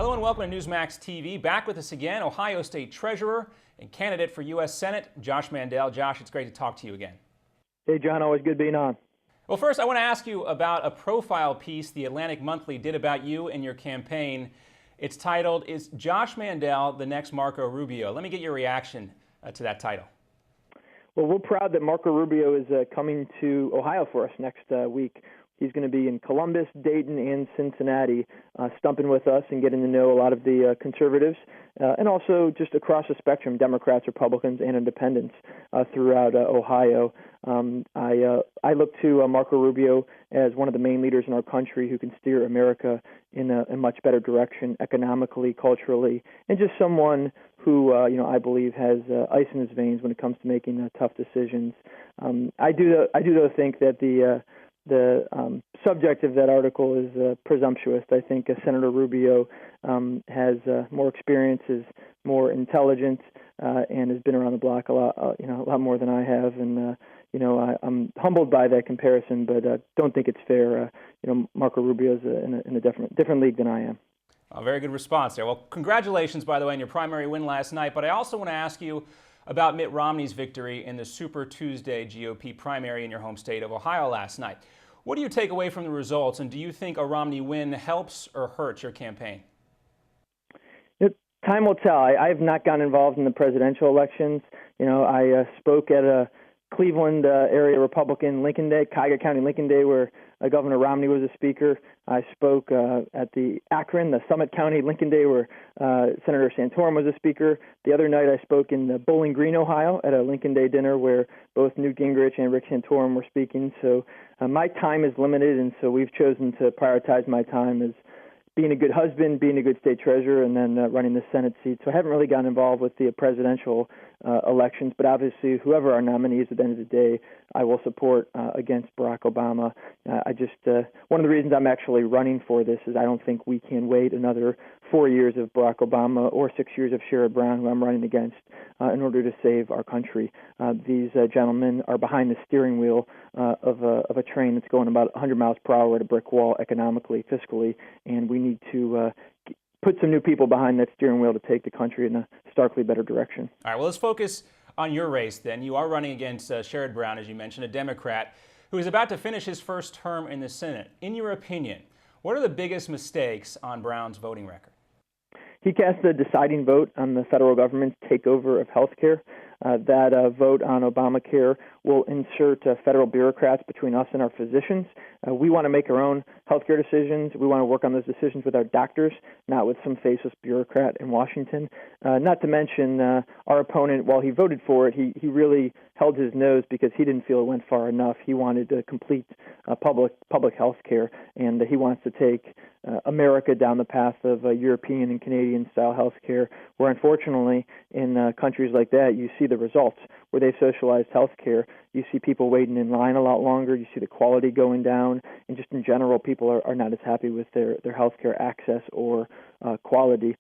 Hello and welcome to Newsmax TV. Back with us again, Ohio State Treasurer and candidate for U.S. Senate, Josh Mandel. Josh, it's great to talk to you again. Hey, John, always good being on. Well, first, I want to ask you about a profile piece the Atlantic Monthly did about you and your campaign. It's titled, "Is Josh Mandel the next Marco Rubio?" Let me get your reaction to that title. Well, we're proud that Marco Rubio is coming to Ohio for us next week. He's going to be in Columbus, Dayton, and Cincinnati, stumping with us and getting to know a lot of the conservatives, and also just across the spectrum, Democrats, Republicans, and independents throughout Ohio. I look to Marco Rubio as one of the main leaders in our country who can steer America in a much better direction economically, culturally, and just someone who I believe has ice in his veins when it comes to making tough decisions. I do though think that the subject of that article is presumptuous. I think Senator Rubio has more experience, is more intelligent, and has been around the block a lot more than I have. And I'm humbled by that comparison, but don't think it's fair. Marco Rubio's in a different league than I am. A very good response there. Well, congratulations, by the way, on your primary win last night. But I also want to ask you about Mitt Romney's victory in the Super Tuesday GOP primary in your home state of Ohio last night. What do you take away from the results, and do you think a Romney win helps or hurts your campaign? Time will tell. I have not gotten involved in the presidential elections. I spoke at a Cleveland area Republican Lincoln Day, Cuyahoga County Lincoln Day, where Governor Romney was a speaker. I spoke at the Akron, the Summit County Lincoln Day, where Senator Santorum was a speaker. The other night I spoke in Bowling Green, Ohio, at a Lincoln Day dinner where both Newt Gingrich and Rick Santorum were speaking. So my time is limited, and so we've chosen to prioritize my time as being a good husband, being a good state treasurer, and then running the Senate seat. So I haven't really gotten involved with the presidential elections, but obviously whoever our nominee is at the end of the day, I will support against Barack Obama. One of the reasons I'm actually running for this is I don't think we can wait another 4 years of Barack Obama or 6 years of Sherrod, who I'm running against, in order to save our country. These gentlemen are behind the steering wheel of a train that's going about 100 miles per hour at a brick wall economically, fiscally, and we need to put some new people behind that steering wheel to take the country in a starkly better direction. All right, well, let's focus on your race then. You are running against Sherrod, as you mentioned, a Democrat who is about to finish his first term in the Senate. In your opinion, what are the biggest mistakes on Brown's voting record? He cast the deciding vote on the federal government's takeover of health care. That vote on Obamacare will insert federal bureaucrats between us and our physicians. We want to make our own healthcare decisions. We want to work on those decisions with our doctors, not with some faceless bureaucrat in Washington. Not to mention our opponent, while he voted for it, he really held his nose because he didn't feel it went far enough. He wanted to complete public health care, and he wants to take America down the path of European and Canadian-style health care, where unfortunately in countries like that you see the results. Where they've socialized health care, you see people waiting in line a lot longer, you see the quality going down, and just in general people are not as happy with their health care access or quality.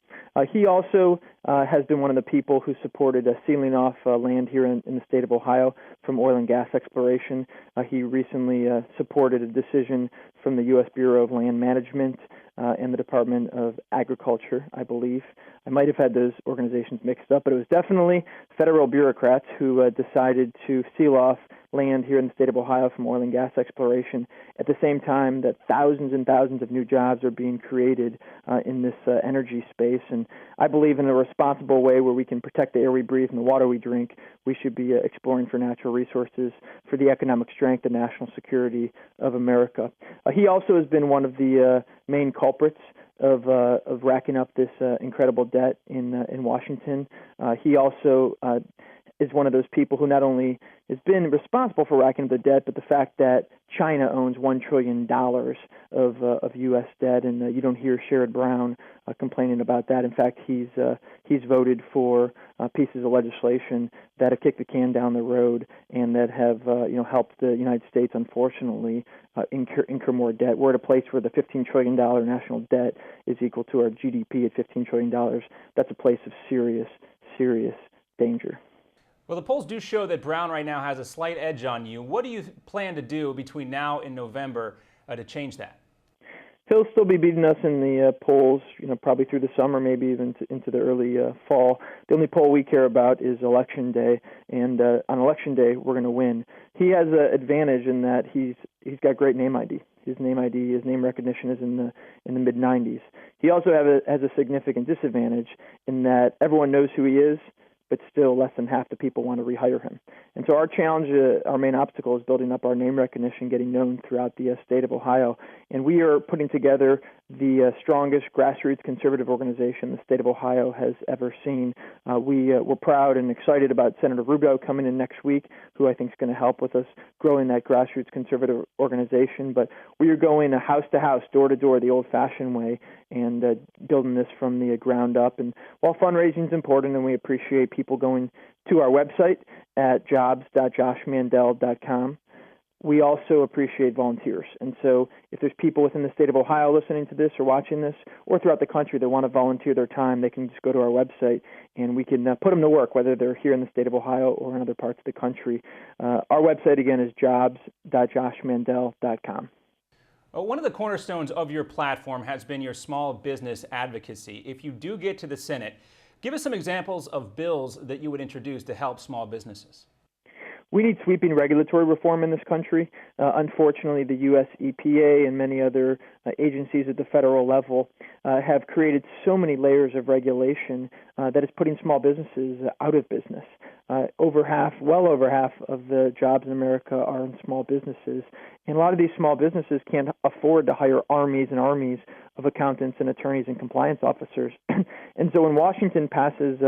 He also has been one of the people who supported sealing off land here in the state of Ohio from oil and gas exploration. He recently supported a decision from the U.S. Bureau of Land Management and the Department of Agriculture, I believe. I might have had those organizations mixed up, but it was definitely federal bureaucrats who decided to seal off land here in the state of Ohio from oil and gas exploration at the same time that thousands and thousands of new jobs are being created in this energy space. And I believe in a responsible way where we can protect the air we breathe and the water we drink, we should be exploring for natural resources for the economic strength and national security of America. He also has been one of the main culprits of racking up this incredible debt in Washington. He also is one of those people who not only has been responsible for racking up the debt, but the fact that China owns $1 trillion of U.S. debt, and you don't hear Sherrod Brown complaining about that. In fact, he's voted for pieces of legislation that have kicked the can down the road and that have helped the United States, unfortunately, incur more debt. We're at a place where the $15 trillion national debt is equal to our GDP at $15 trillion. That's a place of serious danger. Well, the polls do show that Brown right now has a slight edge on you. What do you plan to do between now and November to change that? He'll still be beating us in the polls, probably through the summer, maybe even into the early fall. The only poll we care about is Election Day, and on Election Day, we're going to win. He has an advantage in that he's got great name ID. His name recognition is in the mid-90s. He also has a significant disadvantage in that everyone knows who he is, but still less than half the people want to rehire him. And so our challenge, our main obstacle is building up our name recognition, getting known throughout the state of Ohio. And we are putting together the strongest grassroots conservative organization the state of Ohio has ever seen. We're proud and excited about Senator Rubio coming in next week, who I think is going to help with us growing that grassroots conservative organization. But we are going house to house, door to door, the old-fashioned way, and building this from the ground up. And while fundraising is important, and we appreciate people going to our website at jobs.joshmandel.com, we also appreciate volunteers. And so if there's people within the state of Ohio listening to this or watching this, or throughout the country that want to volunteer their time, they can just go to our website and we can put them to work, whether they're here in the state of Ohio or in other parts of the country. Our website, again, is jobs.joshmandel.com. One of the cornerstones of your platform has been your small business advocacy. If you do get to the Senate, give us some examples of bills that you would introduce to help small businesses. We need sweeping regulatory reform in this country. Unfortunately, the U.S. EPA and many other agencies at the federal level have created so many layers of regulation that is putting small businesses out of business. Well over half of the jobs in America are in small businesses. And a lot of these small businesses can't afford to hire armies and armies of accountants and attorneys and compliance officers. And so when Washington passes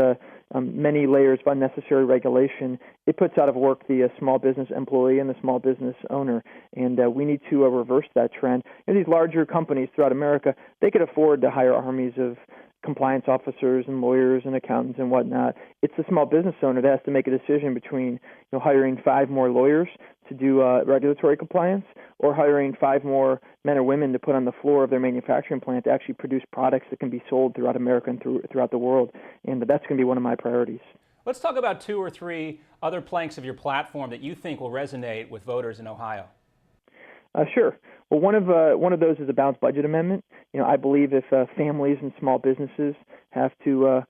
many layers of unnecessary regulation, it puts out of work the small business employee and the small business owner. And we need to reverse that trend. These larger companies throughout America, they could afford to hire armies of compliance officers and lawyers and accountants and whatnot. It's the small business owner that has to make a decision between hiring 5 more lawyers to do regulatory compliance or hiring 5 more men or women to put on the floor of their manufacturing plant to actually produce products that can be sold throughout America and throughout the world. And that's going to be one of my priorities. Let's talk about 2 or 3 other planks of your platform that you think will resonate with voters in Ohio. Sure. Well, one of those is a balanced budget amendment. I believe if families and small businesses have to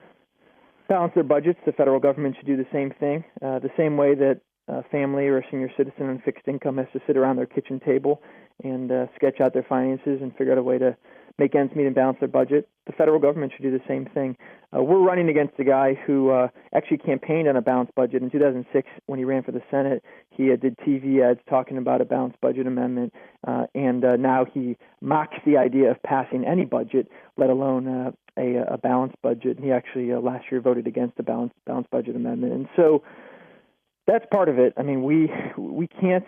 balance their budgets, the federal government should do the same thing. The same way that a family or a senior citizen on fixed income has to sit around their kitchen table and sketch out their finances and figure out a way to make ends meet and balance their budget, the federal government should do the same thing. We're running against a guy who actually campaigned on a balanced budget. In 2006, when he ran for the Senate, he did TV ads talking about a balanced budget amendment, and now he mocks the idea of passing any budget, let alone a balanced budget. And he actually last year voted against the balanced budget amendment. And so that's part of it. I mean, we can't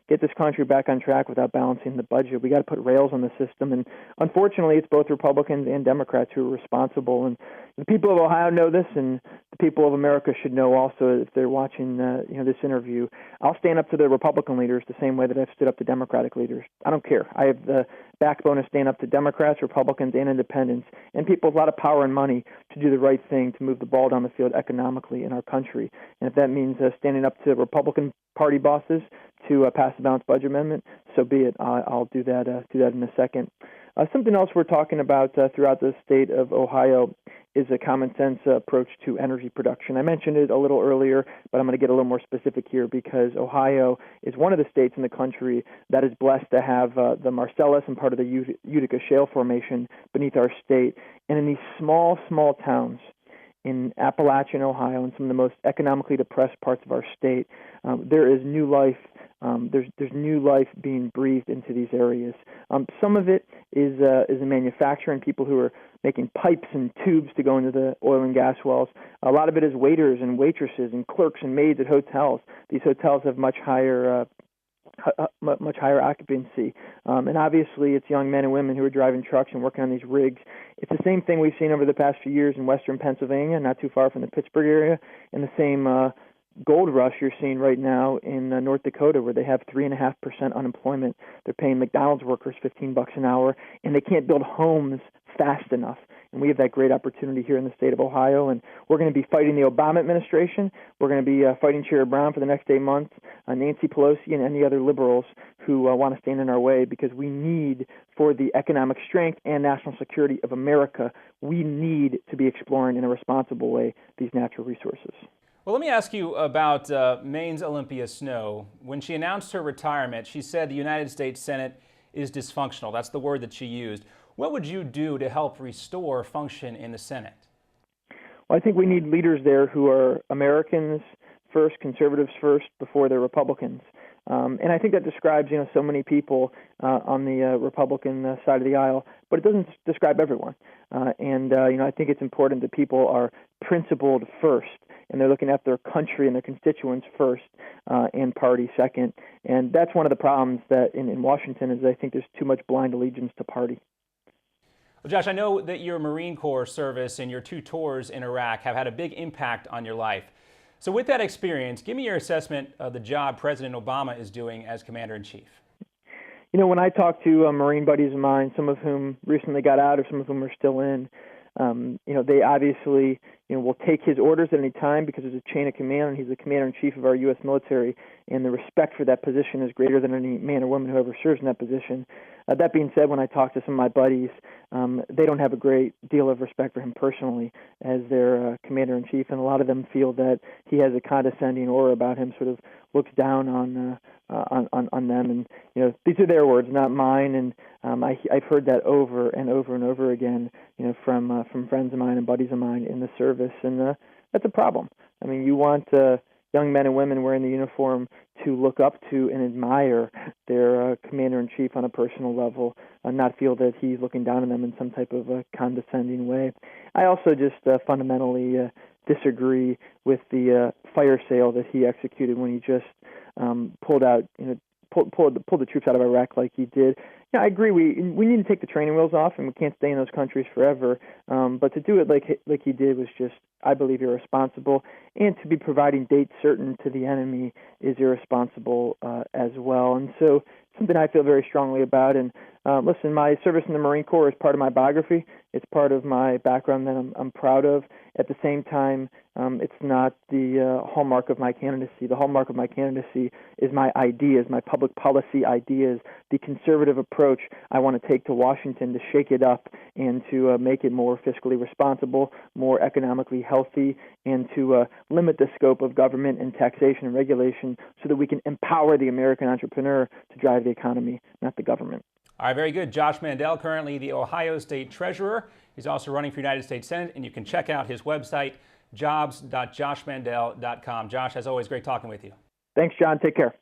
get this country back on track without balancing the budget. We got to put rails on the system, and unfortunately, it's both Republicans and Democrats who are responsible. And the people of Ohio know this, and the people of America should know also if they're watching this interview. I'll stand up to the Republican leaders the same way that I've stood up to Democratic leaders. I don't care. I have the backbone to stand up to Democrats, Republicans, and independents, and people with a lot of power and money to do the right thing to move the ball down the field economically in our country. And if that means standing up to Republican Party bosses to pass the balanced budget amendment, so be it. I'll do that in a second. Something else we're talking about throughout the state of Ohio is a common sense approach to energy production. I mentioned it a little earlier, but I'm going to get a little more specific here because Ohio is one of the states in the country that is blessed to have the Marcellus and part of the Utica Shale Formation beneath our state. And in these small towns in Appalachian, Ohio, and some of the most economically depressed parts of our state, there is new life. There's new life being breathed into these areas. Some of it is in manufacturing, people who are making pipes and tubes to go into the oil and gas wells. A lot of it is waiters and waitresses and clerks and maids at hotels. These hotels have much higher occupancy. And obviously it's young men and women who are driving trucks and working on these rigs. It's the same thing we've seen over the past few years in western Pennsylvania, not too far from the Pittsburgh area, and the same gold rush you're seeing right now in North Dakota, where they have 3.5% unemployment. They're paying McDonald's workers $15 an hour, and they can't build homes fast enough. And we have that great opportunity here in the state of Ohio, and we're going to be fighting the Obama administration. We're going to be fighting Sherrod Brown for the next 8 months, Nancy Pelosi, and any other liberals who want to stand in our way, because we need, for the economic strength and national security of America, we need to be exploring in a responsible way these natural resources. Well, let me ask you about Maine's Olympia Snow. When she announced her retirement, she said the United States Senate is dysfunctional. That's the word that she used. What would you do to help restore function in the Senate? Well, I think we need leaders there who are Americans first, conservatives first, before they're Republicans. And I think that describes, so many people on the Republican side of the aisle, but it doesn't describe everyone. I think it's important that people are principled first, and they're looking at their country and their constituents first, and party second. And that's one of the problems that in Washington is I think there's too much blind allegiance to party. Well, Josh, I know that your Marine Corps service and your 2 tours in Iraq have had a big impact on your life. So with that experience, give me your assessment of the job President Obama is doing as Commander-in-Chief. When I talk to Marine buddies of mine, some of whom recently got out or some of whom are still in, they obviously, will take his orders at any time because there's a chain of command, and he's the Commander-in-Chief of our U.S. military, and the respect for that position is greater than any man or woman who ever serves in that position. That being said, when I talk to some of my buddies, they don't have a great deal of respect for him personally as their Commander-in-Chief, and a lot of them feel that he has a condescending aura about him, sort of looks down on them. And these are their words, not mine. And I've heard that over and over and over again, from friends of mine and buddies of mine in the service, and that's a problem. I mean, you want young men and women wearing the uniform to look up to and admire their Commander-in-Chief on a personal level, not feel that he's looking down on them in some type of condescending way. I also just fundamentally disagree with the fire sale that he executed when he just pulled the troops out of Iraq like he did. Yeah, I agree. We need to take the training wheels off, and we can't stay in those countries forever. But to do it like he did was just, I believe, irresponsible. And to be providing dates certain to the enemy is irresponsible as well. And so something I feel very strongly about. And listen, my service in the Marine Corps is part of my biography. It's part of my background that I'm proud of. At the same time, it's not the hallmark of my candidacy. The hallmark of my candidacy is my ideas, my public policy ideas, the conservative approach I want to take to Washington to shake it up and to make it more fiscally responsible, more economically healthy, and to limit the scope of government and taxation and regulation so that we can empower the American entrepreneur to drive the economy, not the government. All right, very good. Josh Mandel, currently the Ohio State Treasurer. He's also running for United States Senate, and you can check out his website, jobs.joshmandel.com. Josh, as always, great talking with you. Thanks, John. Take care.